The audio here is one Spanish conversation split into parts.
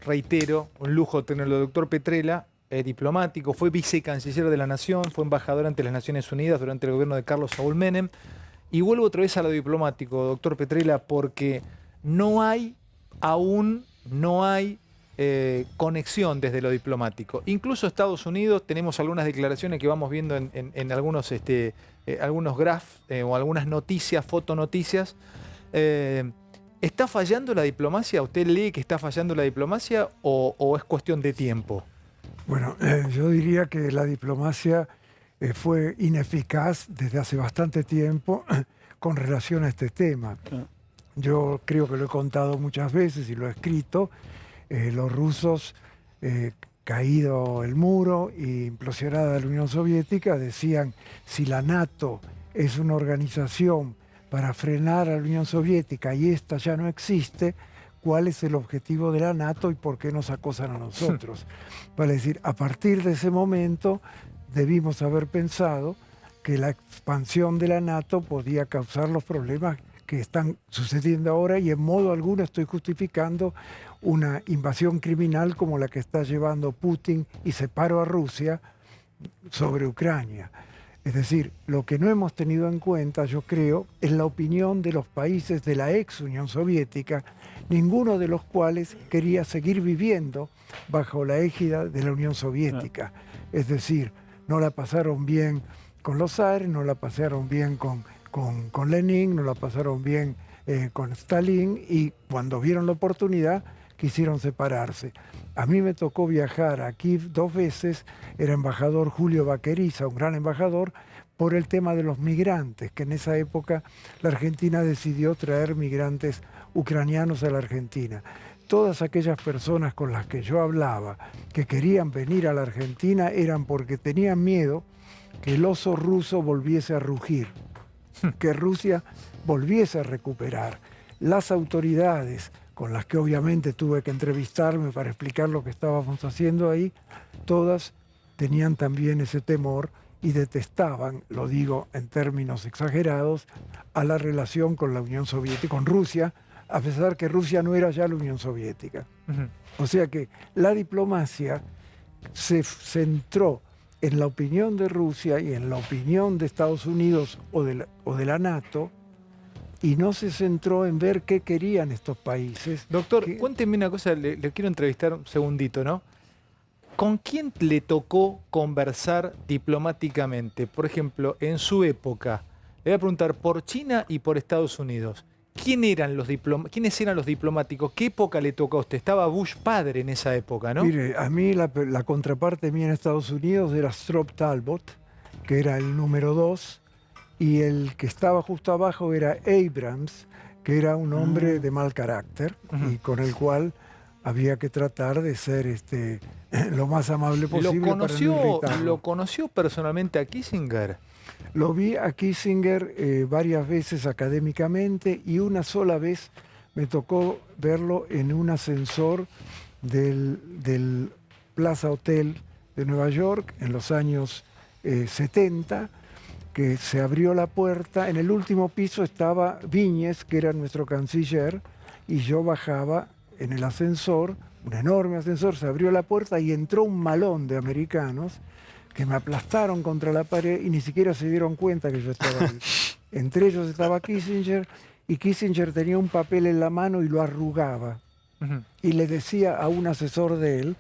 reitero, un lujo tenerlo. Doctor Petrella, diplomático, fue vicecanciller de la Nación, fue embajador ante las Naciones Unidas durante el gobierno de Carlos Saúl Menem. Y vuelvo otra vez a lo diplomático, doctor Petrella, porque no hay conexión desde lo diplomático. Incluso Estados Unidos, tenemos algunas declaraciones que vamos viendo en algunos, algunos graphs o algunas noticias, fotonoticias. ¿Está fallando la diplomacia? ¿Usted lee que está fallando la diplomacia o es cuestión de tiempo? Bueno, yo diría que la diplomacia fue ineficaz desde hace bastante tiempo con relación a este tema. Yo creo que lo he contado muchas veces y lo he escrito. Los rusos, caído el muro e implosionada la Unión Soviética, decían: si la NATO es una organización para frenar a la Unión Soviética y esta ya no existe, ¿cuál es el objetivo de la NATO y por qué nos acosan a nosotros? Vale decir, a partir de ese momento debimos haber pensado que la expansión de la NATO podía causar los problemas que están sucediendo ahora, y en modo alguno estoy justificando una invasión criminal como la que está llevando Putin y separo a Rusia sobre Ucrania. Es decir, lo que no hemos tenido en cuenta, yo creo, es la opinión de los países de la ex Unión Soviética, ninguno de los cuales quería seguir viviendo bajo la égida de la Unión Soviética. Es decir, no la pasaron bien con los zares, no la pasaron bien con Lenin, no la pasaron bien con Stalin, y cuando vieron la oportunidad quisieron separarse. A mí me tocó viajar a Kiev 2 veces, era embajador Julio Baqueriza, un gran embajador, por el tema de los migrantes, que en esa época la Argentina decidió traer migrantes ucranianos a la Argentina. Todas aquellas personas con las que yo hablaba que querían venir a la Argentina eran porque tenían miedo que el oso ruso volviese a rugir, que Rusia volviese a recuperar. Las autoridades con las que obviamente tuve que entrevistarme para explicar lo que estábamos haciendo ahí, todas tenían también ese temor y detestaban, lo digo en términos exagerados, a la relación con la Unión Soviética, con Rusia, a pesar que Rusia no era ya la Unión Soviética. O sea que la diplomacia se centró en la opinión de Rusia y en la opinión de Estados Unidos o de la NATO, y no se centró en ver qué querían estos países. Doctor, cuénteme una cosa, le quiero entrevistar un segundito, ¿no? ¿Con quién le tocó conversar diplomáticamente? Por ejemplo, en su época, le voy a preguntar por China y por Estados Unidos. ¿Quiénes eran los diplomáticos? ¿Qué época le tocó a usted? Estaba Bush padre en esa época, ¿no? Mire, a mí la contraparte mía en Estados Unidos era Stroop Talbot, que era el número 2, y el que estaba justo abajo era Abrams, que era un hombre de mal carácter y con el cual había que tratar de ser lo más amable posible. ¿Lo conoció personalmente a Kissinger? Lo vi a Kissinger varias veces académicamente, y una sola vez me tocó verlo en un ascensor del Plaza Hotel de Nueva York en los años 70, que se abrió la puerta. En el último piso estaba Viñes, que era nuestro canciller, y yo bajaba en el ascensor, un enorme ascensor, se abrió la puerta y entró un malón de americanos que me aplastaron contra la pared y ni siquiera se dieron cuenta que yo estaba ahí. Entre ellos estaba Kissinger, y Kissinger tenía un papel en la mano y lo arrugaba. Y le decía a un asesor de él,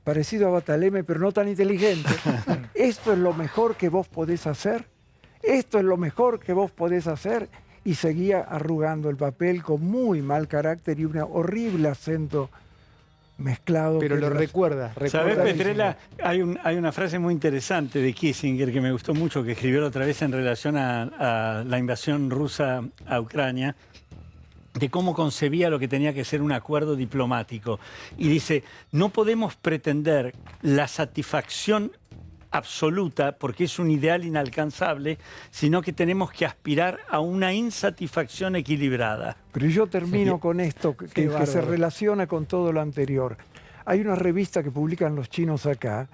parecido a Bataleme, pero no tan inteligente: esto es lo mejor que vos podés hacer, esto es lo mejor que vos podés hacer. Y seguía arrugando el papel con muy mal carácter y un horrible acento mezclado. Pero lo recuerda. ¿Sabés, Petrella? Hay una frase muy interesante de Kissinger que me gustó mucho, que escribió la otra vez en relación a la invasión rusa a Ucrania, de cómo concebía lo que tenía que ser un acuerdo diplomático. Y dice: no podemos pretender la satisfacción absoluta, porque es un ideal inalcanzable, sino que tenemos que aspirar a una insatisfacción equilibrada. Pero yo termino con esto, que se relaciona con todo lo anterior. Hay una revista que publican los chinos acá,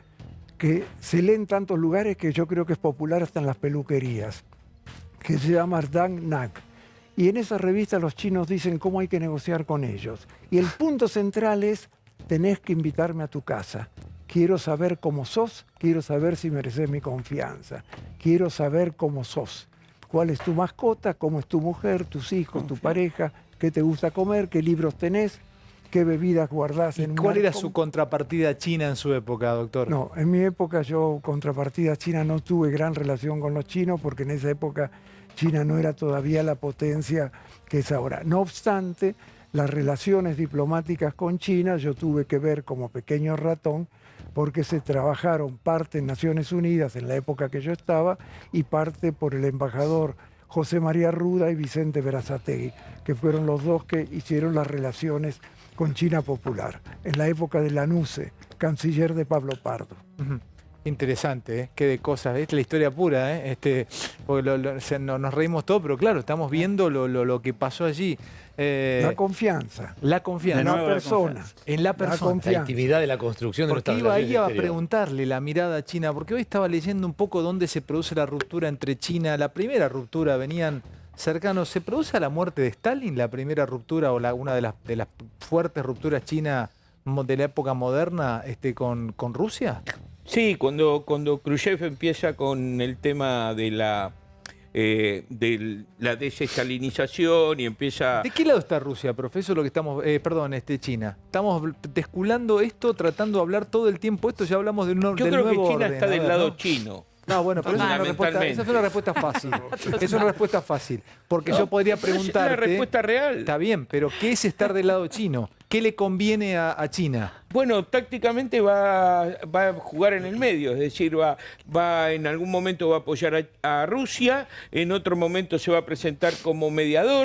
que se lee en tantos lugares que yo creo que es popular hasta en las peluquerías, que se llama Dang Nak. Y en esa revista los chinos dicen cómo hay que negociar con ellos. Y el punto central es: tenés que invitarme a tu casa. Quiero saber cómo sos, quiero saber si mereces mi confianza, quiero saber cómo sos. ¿Cuál es tu mascota? ¿Cómo es tu mujer, tus hijos, tu pareja? ¿Qué te gusta comer? ¿Qué libros tenés? ¿Qué bebidas guardás en un ¿Cuál era arco? su contrapartida china en su época, doctor? No, en mi época yo contrapartida china no tuve gran relación con los chinos porque en esa época China no era todavía la potencia que es ahora. No obstante, las relaciones diplomáticas con China yo tuve que ver como pequeño ratón porque se trabajaron parte en Naciones Unidas en la época que yo estaba y parte por el embajador José María Ruda y Vicente Berazategui, que fueron los dos que hicieron las relaciones con China Popular, en la época de Lanusse, canciller de Pablo Pardo. Ujú. Interesante, ¿eh? Qué de cosas. Es la historia pura, ¿eh? Porque nos reímos todo, pero claro, estamos viendo lo que pasó allí. La confianza. La confianza. De En la nuevo la persona. confianza. En la La persona. La confianza. actividad de la construcción de Porque nuestras iba relaciones a exteriores. preguntarle la mirada china, porque hoy estaba leyendo un poco dónde se produce la ruptura entre China. La primera ruptura venían cercanos. ¿Se produce a la muerte de Stalin la primera ruptura o una de las fuertes rupturas chinas de la época moderna con Rusia? Sí, cuando Khrushchev empieza con el tema de la desestalinización y empieza... ¿De qué lado está Rusia, profesor? Lo que estamos, China. Estamos desculando esto, tratando de hablar todo el tiempo esto. Ya hablamos del Yo del creo que nuevo China orden. está A del ver, lado ¿no? chino. No, bueno, pero esa es una respuesta fácil. Es una respuesta fácil. Porque yo podría Pero es preguntarte... una respuesta real. Está bien, pero ¿qué es estar del lado chino? ¿Qué le conviene a China? Bueno, tácticamente va a jugar en el medio, es decir, en algún momento va a apoyar a Rusia, en otro momento se va a presentar como mediador.